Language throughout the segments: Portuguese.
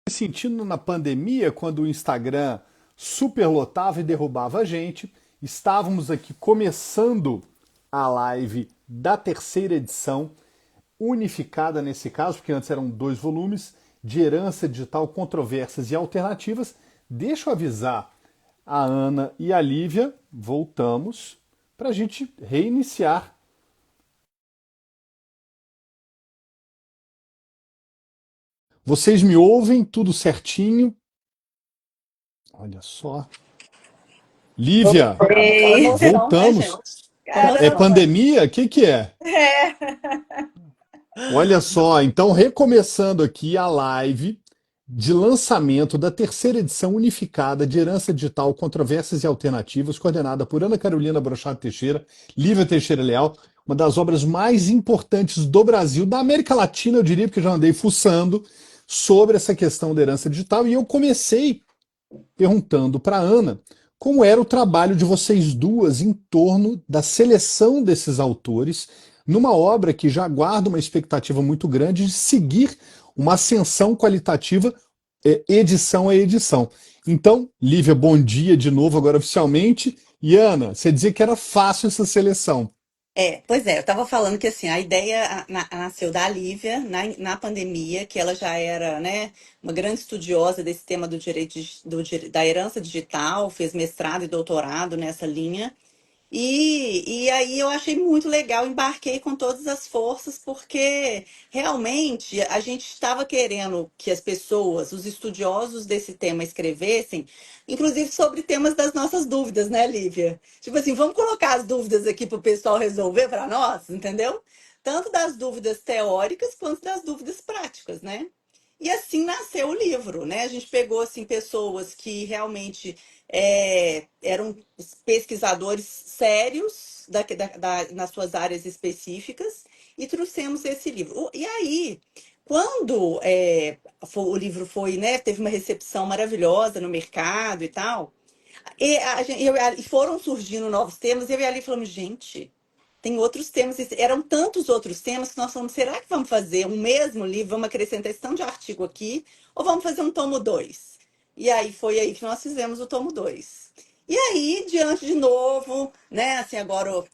Sentindo na pandemia, quando o Instagram superlotava e derrubava a gente, estávamos aqui começando a live da terceira edição, unificada nesse caso, porque antes eram dois volumes, de herança digital, controvérsias e alternativas. Deixa eu avisar a Ana e a Lívia, voltamos para a gente reiniciar. Vocês me ouvem tudo certinho? Olha só. Lívia, Ei, Emoção, né, voltamos. gente? É Emoção. caramba. pandemia? O que é? É. Olha só, então recomeçando aqui a live de lançamento da terceira edição unificada de Herança Digital, Controvérsias e Alternativas, coordenada por Ana Carolina Brochado Teixeira, Lívia Teixeira Leal, uma das obras mais importantes do Brasil, da América Latina, eu diria, porque já andei fuçando sobre essa questão da herança digital, e eu comecei perguntando para a Ana como era o trabalho de vocês duas em torno da seleção desses autores, numa obra que já guarda uma expectativa muito grande de seguir uma ascensão qualitativa edição a edição. Então, Lívia, bom dia de novo, agora oficialmente. E Ana, você dizia que era fácil essa seleção. Pois é, eu estava falando que assim, a ideia nasceu da Lívia na pandemia, que ela já era, né, uma grande estudiosa desse tema do da herança digital, fez mestrado e doutorado nessa linha. E aí eu achei muito legal, embarquei com todas as forças, porque realmente a gente estava querendo que as pessoas, os estudiosos desse tema, escrevessem, inclusive sobre temas das nossas dúvidas, né, Lívia? Tipo assim, vamos colocar as dúvidas aqui para o pessoal resolver para nós, entendeu? Tanto das dúvidas teóricas quanto das dúvidas práticas, né? E assim nasceu o livro, né? A gente pegou assim pessoas que realmente eram pesquisadores sérios nas suas áreas específicas e trouxemos esse livro. E aí, quando o livro foi, né, teve uma recepção maravilhosa no mercado e tal, e foram surgindo novos temas, e eu e a Ali falamos, gente, tem outros temas, eram tantos outros temas que nós falamos, será que vamos fazer um mesmo livro, vamos acrescentar esse tanto de artigo aqui, ou vamos fazer um tomo 2? E aí foi aí que nós fizemos o tomo 2. E aí, diante de novo, né, assim, agora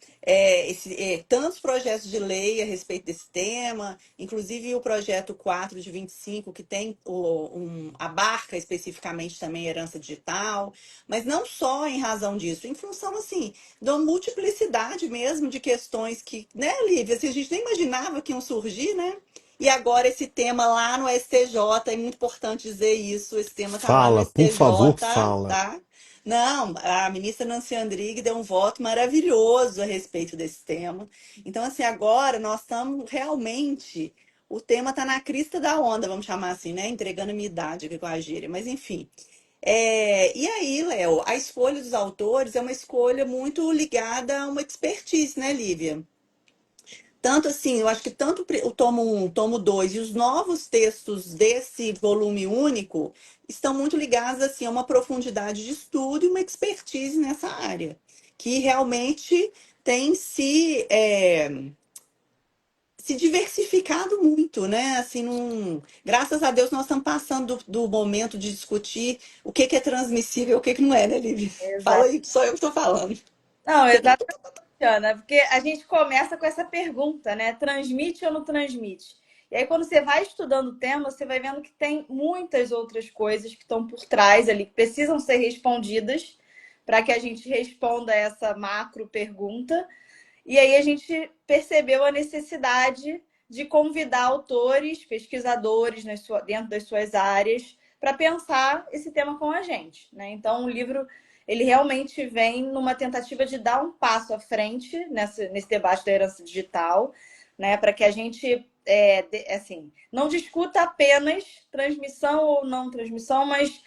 tantos projetos de lei a respeito desse tema, inclusive o projeto 4 de 25, que tem abarca especificamente também herança digital, mas não só em razão disso, em função, assim, da multiplicidade mesmo de questões que, né, Lívia, assim, a gente nem imaginava que iam surgir, né? E agora esse tema lá no STJ, é muito importante dizer isso, esse tema está lá no Fala, por favor, STJ, fala. tá? Não, a ministra Nancy Andrighi deu um voto maravilhoso a respeito desse tema. Então, assim, agora nós estamos realmente. O tema está na crista da onda, vamos chamar assim, né? Entregando a minha idade aqui com a gíria. Mas, enfim. E aí, Léo, a escolha dos autores é uma escolha muito ligada a uma expertise, né, Lívia? Tanto assim, eu acho que tanto o tomo um, tomo 2 e os novos textos desse volume único estão muito ligados assim, a uma profundidade de estudo e uma expertise nessa área, que realmente tem se diversificado muito, né? Assim, graças a Deus nós estamos passando do momento de discutir o que é transmissível e o que não é, né, Lívia? Fala Exato. aí, só eu que estou falando. Não, exatamente, Ana, porque a gente começa com essa pergunta, né? Transmite ou não transmite? E aí, quando você vai estudando o tema, você vai vendo que tem muitas outras coisas que estão por trás ali, que precisam ser respondidas para que a gente responda essa macro pergunta. E aí a gente percebeu a necessidade de convidar autores, pesquisadores dentro das suas áreas para pensar esse tema com a gente, né? Então, o livro ele realmente vem numa tentativa de dar um passo à frente nesse debate da herança digital, né? Para que a gente assim, não discuta apenas transmissão ou não transmissão, mas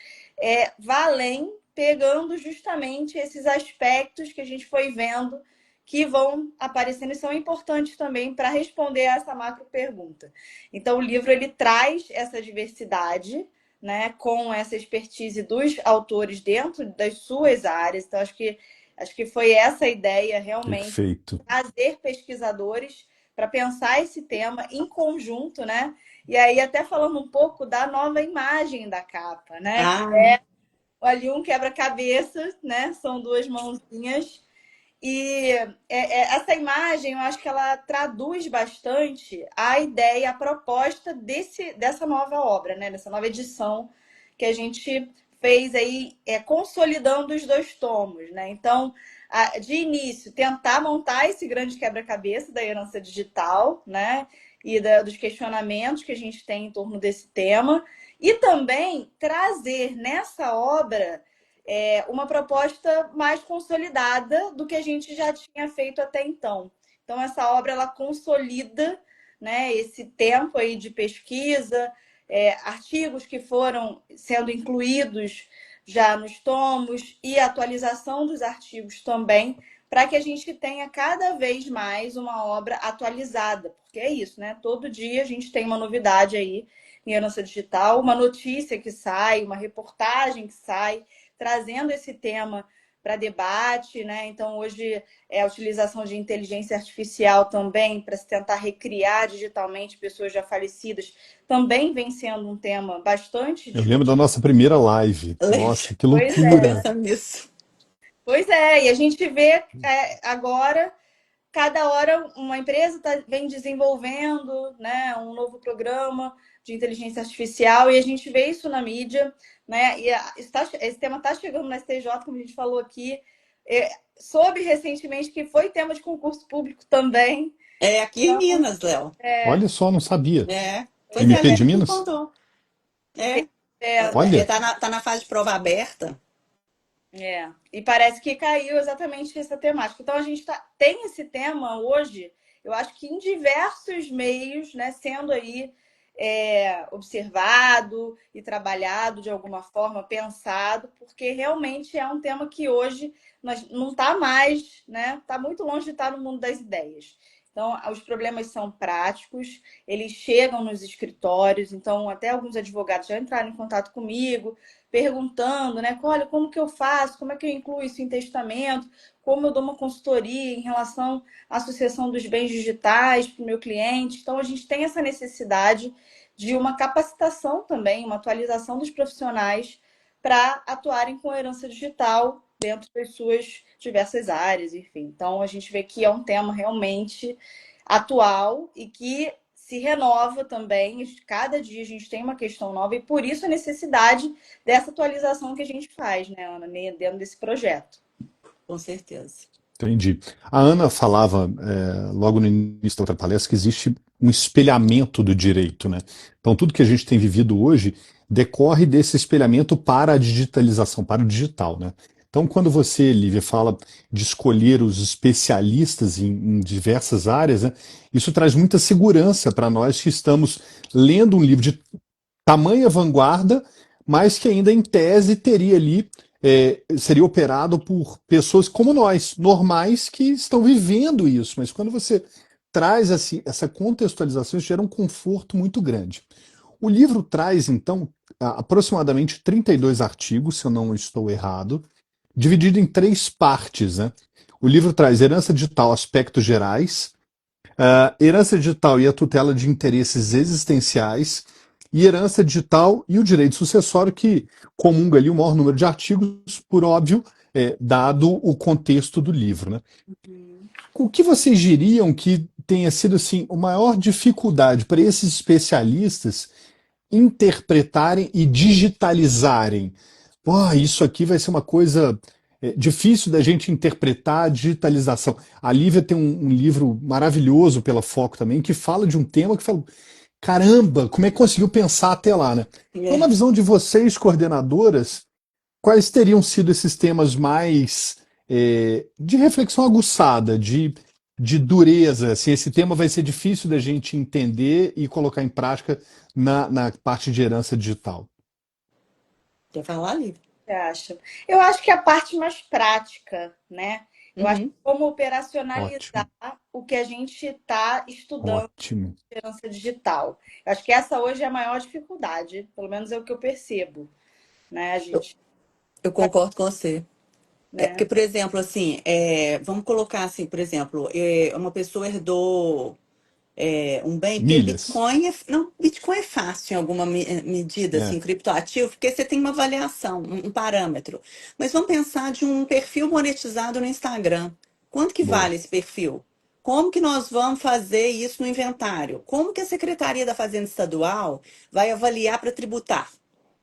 vá além, pegando justamente esses aspectos que a gente foi vendo que vão aparecendo e são importantes também para responder a essa macro pergunta. Então, o livro ele traz essa diversidade, né, com essa expertise dos autores dentro das suas áreas. Então, acho que foi essa a ideia realmente, Perfeito. trazer pesquisadores para pensar esse tema em conjunto, né? E aí, até falando um pouco da nova imagem da capa, né? Ah, Ali um quebra-cabeça, né? São duas mãozinhas. E essa imagem, eu acho que ela traduz bastante a ideia, a proposta dessa nova obra, né? Dessa nova edição que a gente fez aí, consolidando os dois tomos, né? Então, de início, tentar montar esse grande quebra-cabeça da herança digital, né? E dos questionamentos que a gente tem em torno desse tema. E também trazer nessa obra uma proposta mais consolidada do que a gente já tinha feito até então. Então, essa obra ela consolida, né, esse tempo aí de pesquisa, artigos que foram sendo incluídos já nos tomos e atualização dos artigos também, para que a gente tenha cada vez mais uma obra atualizada, porque é isso, né? Todo dia a gente tem uma novidade aí em herança digital, uma notícia que sai, uma reportagem que sai, trazendo esse tema para debate, né? Então, hoje é a utilização de inteligência artificial também para se tentar recriar digitalmente pessoas já falecidas, também vem sendo um tema bastante Eu lembro discutido. da nossa primeira live. lembro. Nossa, que Pois é, loucura! Pensa nisso. pois é. E a gente vê agora, cada hora uma empresa vem desenvolvendo, né, um novo programa de inteligência artificial e a gente vê isso na mídia, né? E esse tema está chegando na STJ, como a gente falou aqui. Soube recentemente que foi tema de concurso público também. É aqui em Então, Minas, Léo. Olha só, não sabia. É. Pois é, a MP de gente me Minas? contou. É. é, Olha, Tá na fase de prova aberta. E parece que caiu exatamente essa temática. Então, a gente tem esse tema hoje, eu acho que em diversos meios, né, sendo aí observado e trabalhado de alguma forma, pensado, porque realmente é um tema que hoje não está mais, né? Está muito longe de estar no mundo das ideias. Então, os problemas são práticos, eles chegam nos escritórios, então até alguns advogados já entraram em contato comigo, perguntando, né? Olha, como que eu faço? Como é que eu incluo isso em testamento? Como eu dou uma consultoria em relação à sucessão dos bens digitais para o meu cliente? Então, a gente tem essa necessidade de uma capacitação também, uma atualização dos profissionais para atuarem com a herança digital dentro das suas diversas áreas, enfim. Então, a gente vê que é um tema realmente atual e que se renova também. Cada dia a gente tem uma questão nova e por isso a necessidade dessa atualização que a gente faz, né, Ana, dentro desse projeto. Com certeza. entendi. A Ana falava, logo no início da outra palestra, que existe um espelhamento do direito, né? Então, tudo que a gente tem vivido hoje decorre desse espelhamento para a digitalização, para o digital, né? Então, quando você, Lívia, fala de escolher os especialistas em diversas áreas, né, isso traz muita segurança para nós que estamos lendo um livro de tamanha vanguarda, mas que ainda em tese teria ali, seria operado por pessoas como nós, normais, que estão vivendo isso. Mas quando você traz assim, essa contextualização, isso gera um conforto muito grande. O livro traz, então, aproximadamente 32 artigos, se eu não estou errado, dividido em três partes, né? O livro traz herança digital, aspectos gerais, herança digital e a tutela de interesses existenciais, e herança digital e o direito sucessório, que comunga ali o maior número de artigos, por óbvio, dado o contexto do livro. Né? O que vocês diriam que tenha sido assim, a maior dificuldade para esses especialistas interpretarem e digitalizarem? Pô, isso aqui vai ser uma coisa difícil da gente interpretar a digitalização. A Lívia tem um livro maravilhoso pela Foco também, que fala de um tema que fala, caramba, como é que conseguiu pensar até lá, né? Então, na É. visão de vocês, coordenadoras, quais teriam sido esses temas mais de reflexão aguçada, de dureza? Assim, esse tema vai ser difícil da gente entender e colocar em prática na parte de herança digital. Quer falar, Lívia? Você acha? Eu acho que a parte mais prática, né? Eu acho que Uhum. como operacionalizar Ótimo, o que a gente está estudando ótimo. em herança digital. Eu acho que essa hoje é a maior dificuldade, pelo menos é o que eu percebo, né? A Eu, gente, eu concordo com você. Porque, né? por exemplo, assim, vamos colocar assim, por exemplo, uma pessoa herdou. um bem, porque Milhas. Bitcoin não, Bitcoin é fácil em alguma medida, É, assim, criptoativo, porque você tem uma avaliação, um parâmetro. Mas vamos pensar de um perfil monetizado no Instagram. Quanto que boa. vale esse perfil? Como que nós vamos fazer isso no inventário? Como que a Secretaria da Fazenda Estadual vai avaliar para tributar?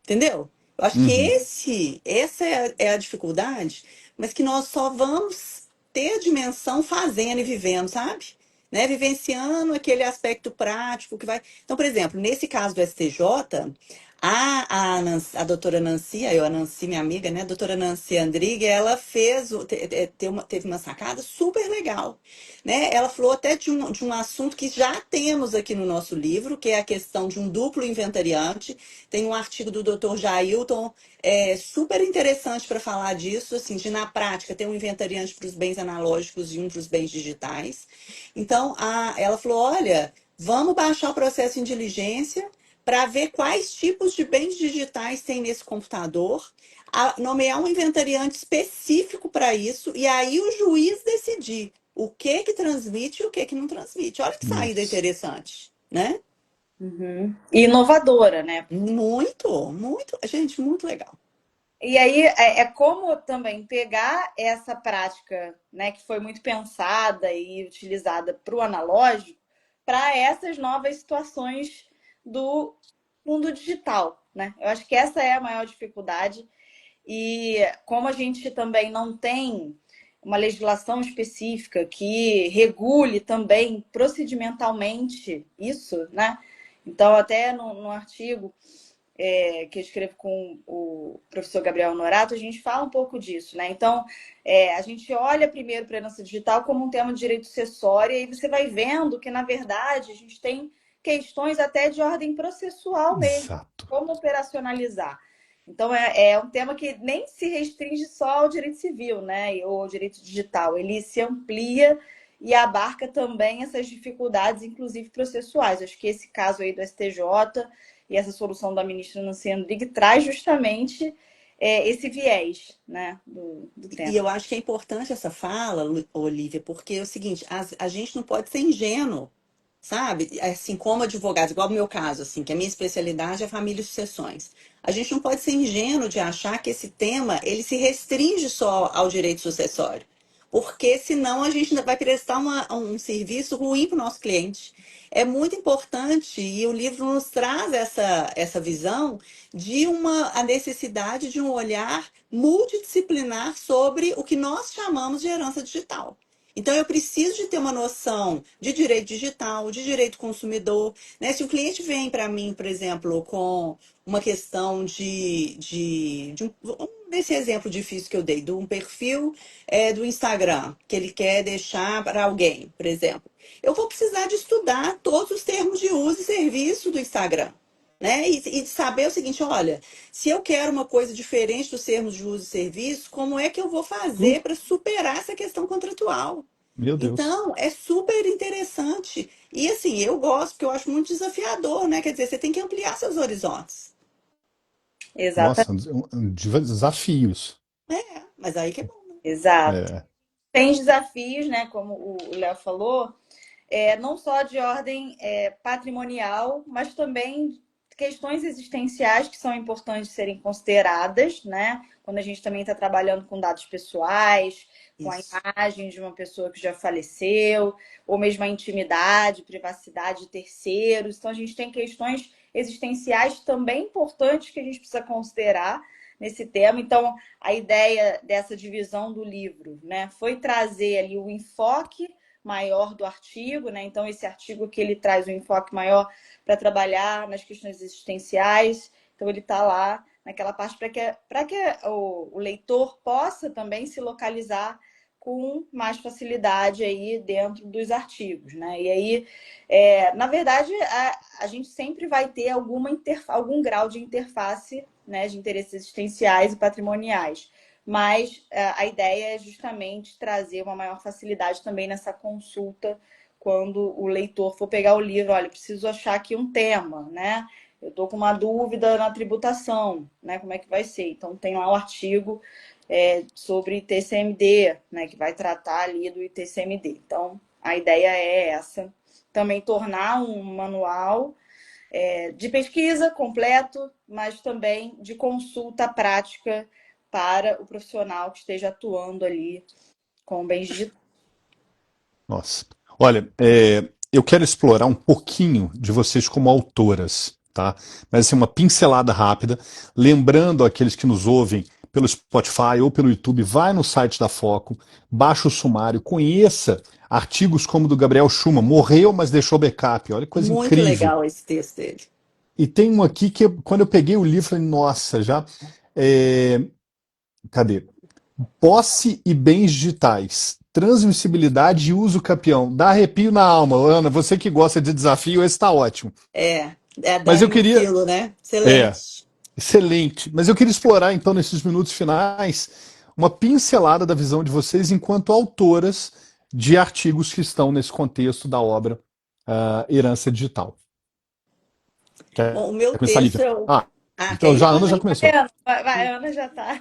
Entendeu? Eu acho que Uhum. essa é a dificuldade, mas que nós só vamos ter a dimensão fazendo e vivendo, sabe? Né? Vivenciando aquele aspecto prático que vai. Então, por exemplo, nesse caso do STJ, a doutora Nancy, a Nancy, minha amiga, né? A doutora Nancy Andrighi, ela teve uma sacada super legal, né? Ela falou até de um assunto que já temos aqui no nosso livro, que é a questão de um duplo inventariante. Tem um artigo do Dr. Jailton, super interessante para falar disso, assim, de na prática ter um inventariante para os bens analógicos e um para os bens digitais. Então, ela falou: olha, vamos baixar o processo em diligência para ver quais tipos de bens digitais tem nesse computador, nomear um inventariante específico para isso, e aí o juiz decidir o que transmite e o que não transmite. Olha que saída Nossa. interessante, né? Uhum. E inovadora, né? Muito, muito, gente, muito legal. E aí é como também pegar essa prática, né, que foi muito pensada e utilizada para o analógico, para essas novas situações do mundo digital, né? Eu acho que essa é a maior dificuldade. E como a gente também não tem uma legislação específica que regule também procedimentalmente isso, né? Então, até no artigo que eu escrevo com o professor Gabriel Norato, a gente fala um pouco disso, né? Então, a gente olha primeiro para a herança digital como um tema de direito sucessório, e aí você vai vendo que, na verdade, a gente tem questões até de ordem processual mesmo, Exato. como operacionalizar. Então, é um tema que nem se restringe só ao direito civil, né? Ou ao direito digital. Ele se amplia e abarca também essas dificuldades, inclusive processuais. Acho que esse caso aí do STJ e essa solução da ministra Nancy Andrighi traz justamente esse viés, né, do E tema. eu acho que é importante essa fala, Olivia, porque é o seguinte, a gente não pode ser ingênuo, sabe? Assim como advogado, igual no meu caso, assim, que a minha especialidade é família e sucessões. A gente não pode ser ingênuo de achar que esse tema ele se restringe só ao direito sucessório, porque senão a gente vai prestar um serviço ruim para o nosso cliente. É muito importante e o livro nos traz essa visão de a necessidade de um olhar multidisciplinar sobre o que nós chamamos de herança digital. Então, eu preciso de ter uma noção de direito digital, de direito consumidor. Né? Se o cliente vem para mim, por exemplo, com uma questão desse exemplo difícil que eu dei, de um perfil do Instagram, que ele quer deixar para alguém, por exemplo, eu vou precisar de estudar todos os termos de uso e serviço do Instagram. Né? E de saber o seguinte, olha, se eu quero uma coisa diferente dos termos de uso e serviço, como é que eu vou fazer para superar essa questão contratual? Meu Deus. Então, é super interessante. E assim, eu gosto, porque eu acho muito desafiador, né? Quer dizer, você tem que ampliar seus horizontes. Exato, Nossa, um desafio isso. Mas aí que é bom. exato. É. Tem desafios, né, como o Léo falou, não só de ordem patrimonial, mas também questões existenciais que são importantes serem consideradas, né? Quando a gente também está trabalhando com dados pessoais, com a Isso. imagem de uma pessoa que já faleceu, ou mesmo a intimidade, privacidade de terceiros. Então, a gente tem questões existenciais também importantes que a gente precisa considerar nesse tema. Então, a ideia dessa divisão do livro, né, foi trazer ali o enfoque maior do artigo, né? Então, esse artigo que ele traz um enfoque maior para trabalhar nas questões existenciais. Então, ele está lá naquela parte para que o leitor possa também se localizar com mais facilidade aí dentro dos artigos, né? E aí, na verdade, a gente sempre vai ter algum grau de interface, né, de interesses existenciais e patrimoniais. Mas a ideia é justamente trazer uma maior facilidade também nessa consulta quando o leitor for pegar o livro. Olha, preciso achar aqui um tema, né? Eu estou com uma dúvida na tributação, né? Como é que vai ser? Então, tem lá o artigo sobre ITCMD, né? Que vai tratar ali do ITCMD. Então, a ideia é essa também tornar um manual de pesquisa completo, mas também de consulta prática para o profissional que esteja atuando ali com bens digitais. Nossa. Olha, eu quero explorar um pouquinho de vocês como autoras, tá? Mas assim, uma pincelada rápida. Lembrando aqueles que nos ouvem pelo Spotify ou pelo YouTube, vai no site da Foco, baixa o sumário, conheça artigos como o do Gabriel Schumann, morreu, mas deixou backup. Olha que coisa Muito incrível. legal esse texto dele. E tem um aqui que, quando eu peguei o livro, falei, nossa, já. é, Cadê? Posse e bens digitais. Transmissibilidade e uso campeão. Dá arrepio na alma, Ana. Você que gosta de desafio, esse está ótimo. É a Mas eu Dani queria. Mutilo, né? É, Excelente. excelente. Mas eu queria explorar, então, nesses minutos finais, uma pincelada da visão de vocês enquanto autoras de artigos que estão nesse contexto da obra Herança Digital. Bom, Quer o meu começar, texto Lívia? é o. Ah, Ah, quer então ir, já a Ana já Dani? começou. Vai, a Ana já está.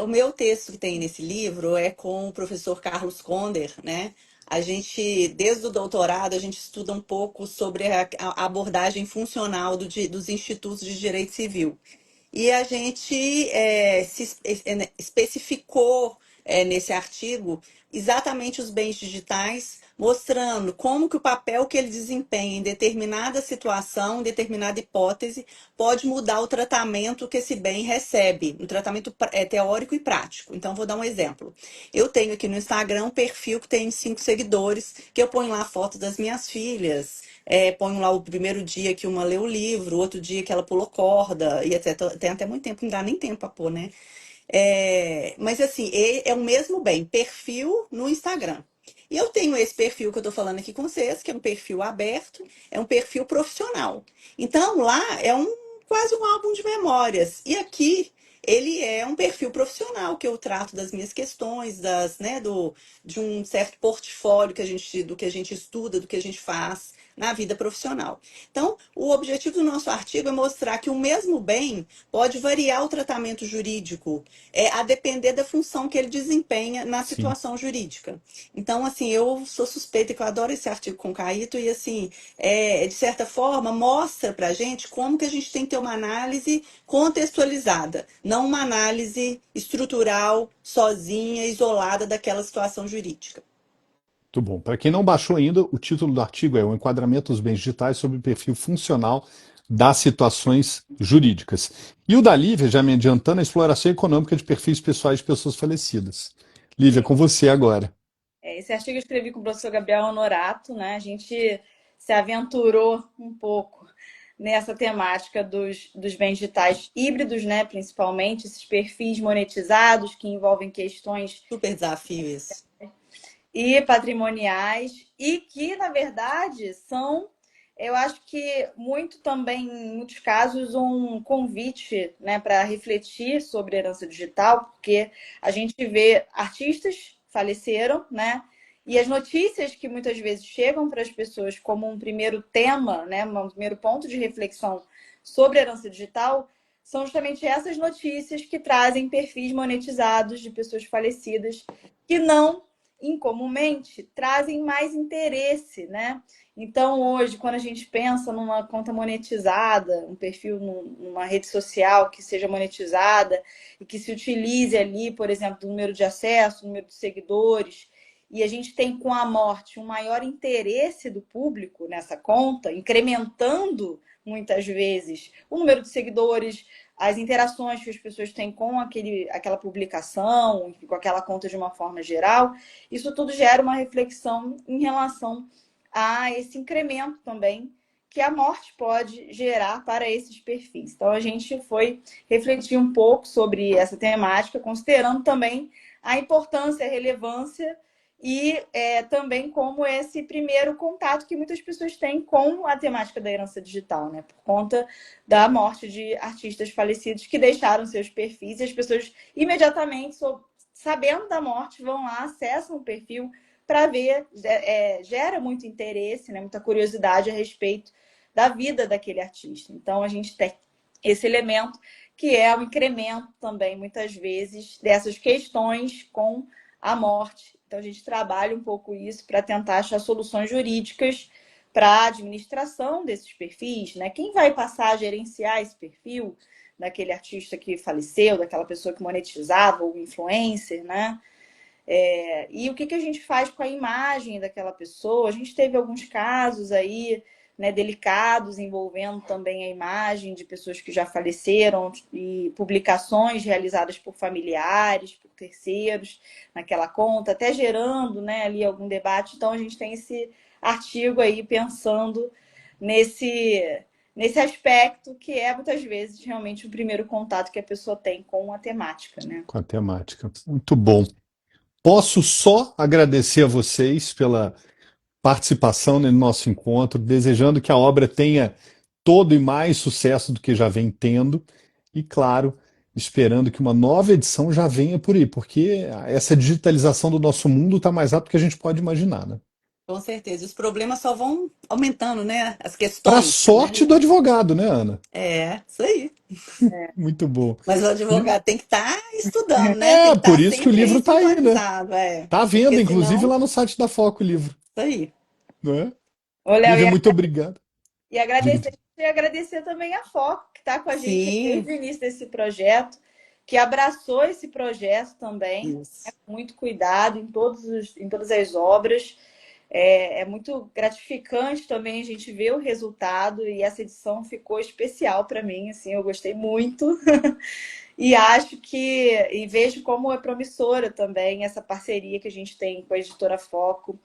O meu texto que tem nesse livro é com o professor Carlos Conder, né? A gente, desde o doutorado, a gente estuda um pouco sobre a abordagem funcional dos institutos de direito civil. E a gente especificou nesse artigo exatamente os bens digitais, mostrando como que o papel que ele desempenha em determinada situação, em determinada hipótese, pode mudar o tratamento que esse bem recebe, um tratamento teórico e prático. Então, vou dar um exemplo. Eu tenho aqui no Instagram um perfil que tem 5 seguidores, que eu ponho lá fotos das minhas filhas, ponho lá o primeiro dia que uma leu o livro, outro dia que ela pulou corda, e até, tem até muito tempo, não dá nem tempo pra pôr, né? Mas assim, é o mesmo bem, perfil no Instagram. E eu tenho esse perfil que eu tô falando aqui com vocês, que é um perfil aberto, é um perfil profissional. Então lá é quase um álbum de memórias. E aqui ele é um perfil profissional que eu trato das minhas questões, de um certo portfólio do que a gente estuda, do que a gente faz na vida profissional. Então, o objetivo do nosso artigo é mostrar que o mesmo bem pode variar o tratamento jurídico, a depender da função que ele desempenha na Sim. situação jurídica. Então, assim, eu sou suspeita que eu adoro esse artigo com o Caíto e, assim, de certa forma, mostra pra gente como que a gente tem que ter uma análise contextualizada, não uma análise estrutural, sozinha, isolada daquela situação jurídica. Muito bom. Para quem não baixou ainda, o título do artigo é O Enquadramento dos Bens Digitais sob o Perfil Funcional das Situações Jurídicas. E o da Lívia, já me adiantando, a exploração econômica de perfis pessoais de pessoas falecidas. Lívia, com você agora. Esse artigo eu escrevi com o professor Gabriel Honorato, né? A gente se aventurou um pouco nessa temática dos bens digitais híbridos, né? Principalmente esses perfis monetizados que envolvem questões Super desafio esse. e patrimoniais e que, na verdade, são, eu acho que muito também, em muitos casos, um convite, né, para refletir sobre herança digital, porque a gente vê artistas faleceram, né? E as notícias que muitas vezes chegam para as pessoas como um primeiro tema, né, um primeiro ponto de reflexão sobre herança digital, são justamente essas notícias que trazem perfis monetizados de pessoas falecidas que não incomumente trazem mais interesse, né? Então, hoje, quando a gente pensa numa conta monetizada, um perfil numa rede social que seja monetizada e que se utilize ali, por exemplo, do número de acesso, número de seguidores, e a gente tem com a morte um maior interesse do público nessa conta, incrementando muitas vezes o número de seguidores, as interações que as pessoas têm com aquela publicação, com aquela conta de uma forma geral, isso tudo gera uma reflexão em relação a esse incremento também que a morte pode gerar para esses perfis. Então, a gente foi refletir um pouco sobre essa temática, considerando também a importância, a relevância e também como esse primeiro contato que muitas pessoas têm com a temática da herança digital, né? Por conta da morte de artistas falecidos que deixaram seus perfis e as pessoas imediatamente, sabendo da morte, vão lá, acessam o perfil para ver, gera muito interesse, né? Muita curiosidade a respeito da vida daquele artista. Então, a gente tem esse elemento que é o incremento também, muitas vezes, dessas questões com a morte. Então, a gente trabalha um pouco isso para tentar achar soluções jurídicas para a administração desses perfis, né? Quem vai passar a gerenciar esse perfil daquele artista que faleceu, daquela pessoa que monetizava, ou influencer, né? E o que a gente faz com a imagem daquela pessoa? A gente teve alguns casos aí, né, delicados envolvendo também a imagem de pessoas que já faleceram e publicações realizadas por familiares, por terceiros naquela conta, até gerando, né, ali algum debate. Então a gente tem esse artigo aí pensando nesse aspecto que é muitas vezes realmente o primeiro contato que a pessoa tem com a temática, né? Com a temática. Muito bom. Posso só agradecer a vocês pela participação no nosso encontro, desejando que a obra tenha todo e mais sucesso do que já vem tendo, e, claro, esperando que uma nova edição já venha por aí, porque essa digitalização do nosso mundo está mais rápido do que a gente pode imaginar, né? Com certeza. Os problemas só vão aumentando, né? As Para questões, né? sorte do advogado, né, Ana? Isso aí. Muito bom. Mas o E- advogado tem que estar estudando, né? Tem É, que por estar isso que o sempre livro aí está aí, né? sintonizado, Tá à venda, porque inclusive, senão, lá no site da Foco o livro, isso aí. não é? Ô, Léo, Lívia, muito obrigado. Diga. e agradecer também a Foco, que está com a gente Sim, desde o início desse projeto, que abraçou esse projeto também, né, isso. com muito cuidado em todas as obras. É muito gratificante também a gente ver o resultado e essa edição ficou especial para mim, assim, eu gostei muito e acho que e vejo como é promissora também essa parceria que a gente tem com a editora Foco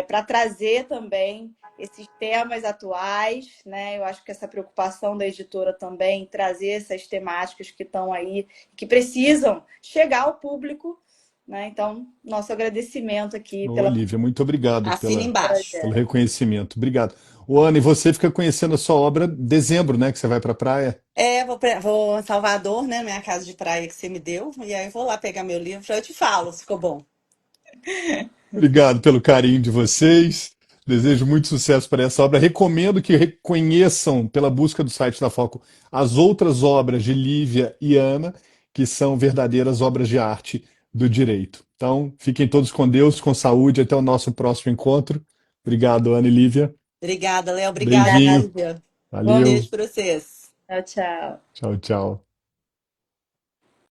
para trazer também esses temas atuais, né? Eu acho que essa preocupação da editora também trazer essas temáticas que estão aí, que precisam chegar ao público, né? Então, nosso agradecimento aqui Ô, pela Lívia, muito obrigado Assina embaixo. pelo reconhecimento. Obrigado. O Ana, e você fica conhecendo a sua obra em dezembro, né? Que você vai para a praia. Vou em Salvador, né? Minha casa de praia que você me deu. E aí vou lá pegar meu livro. Eu te falo se ficou bom. Obrigado pelo carinho de vocês. Desejo muito sucesso para essa obra. Recomendo que reconheçam, pela busca do site da Foco, as outras obras de Lívia e Ana, que são verdadeiras obras de arte do direito. Então, fiquem todos com Deus, com saúde. Até o nosso próximo encontro. Obrigado, Ana e Lívia. Obrigada, Léo. Obrigada, Beijinho. Lívia. Bom Valeu. beijo para vocês. Tchau, tchau. Tchau, tchau.